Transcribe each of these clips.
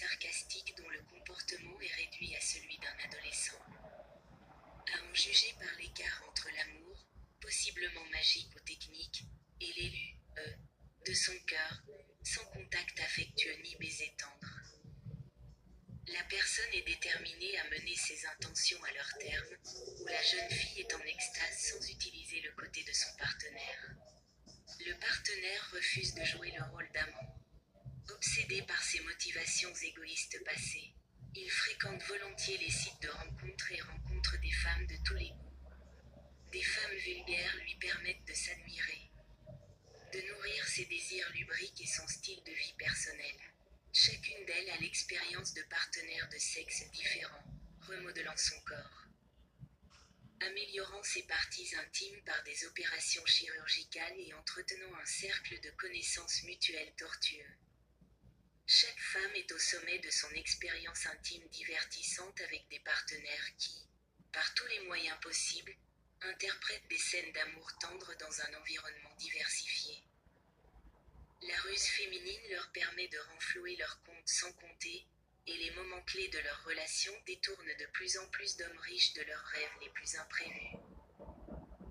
sarcastique dont le comportement est réduit à celui d'un adolescent. À en juger par l'écart entre l'amour, possiblement magique ou technique, et l'élu, de son cœur, sans contact affectueux ni baiser tendre. La personne est déterminée à mener ses intentions à leur terme, ou la jeune fille est en extase sans utiliser le côté de son partenaire. Le partenaire refuse de jouer le rôle d'amant. Obsédé par ses motivations égoïstes passées, il fréquente volontiers les sites de rencontres et rencontre des femmes de tous les goûts. Des femmes vulgaires lui permettent de s'admirer, de nourrir ses désirs lubriques et son style de vie personnel. Chacune d'elles a l'expérience de partenaires de sexe différents, remodelant son corps, améliorant ses parties intimes par des opérations chirurgicales et entretenant un cercle de connaissances mutuelles tortueux. Chaque femme est au sommet de son expérience intime divertissante avec des partenaires qui, par tous les moyens possibles, interprètent des scènes d'amour tendre dans un environnement diversifié. La ruse féminine leur permet de renflouer leur compte sans compter, et les moments clés de leur relation détournent de plus en plus d'hommes riches de leurs rêves les plus imprévus,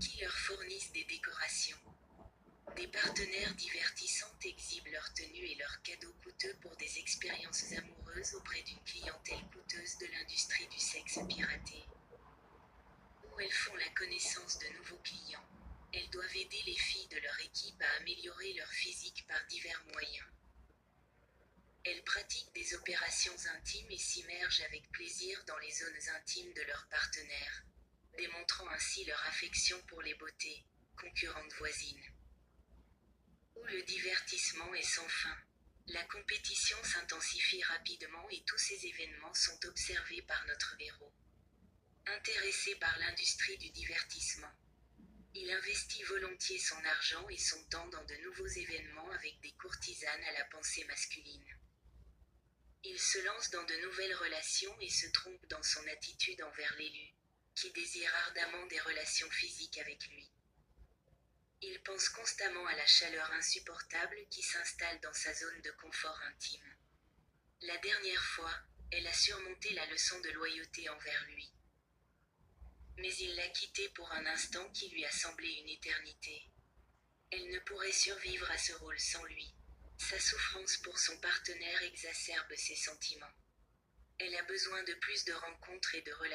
qui leur fournissent des décorations. Des partenaires divertissantes exhibent leurs tenues et leurs cadeaux coûteux pour des expériences amoureuses auprès d'une clientèle coûteuse de l'industrie du sexe piraté. Où elles font la connaissance de nouveaux clients, elles doivent aider les filles de leur équipe à améliorer leur physique par divers moyens. Elles pratiquent des opérations intimes et s'immergent avec plaisir dans les zones intimes de leurs partenaires, démontrant ainsi leur affection pour les beautés, concurrentes voisines. Où le divertissement est sans fin, la compétition s'intensifie rapidement et tous ces événements sont observés par notre héros. Intéressé par l'industrie du divertissement, il investit volontiers son argent et son temps dans de nouveaux événements avec des courtisanes à la pensée masculine. Il se lance dans de nouvelles relations et se trompe dans son attitude envers l'élu, qui désire ardemment des relations physiques avec lui. Il pense constamment à la chaleur insupportable qui s'installe dans sa zone de confort intime. La dernière fois, elle a surmonté la leçon de loyauté envers lui. Mais il l'a quittée pour un instant qui lui a semblé une éternité. Elle ne pourrait survivre à ce rôle sans lui. Sa souffrance pour son partenaire exacerbe ses sentiments. Elle a besoin de plus de rencontres et de relations.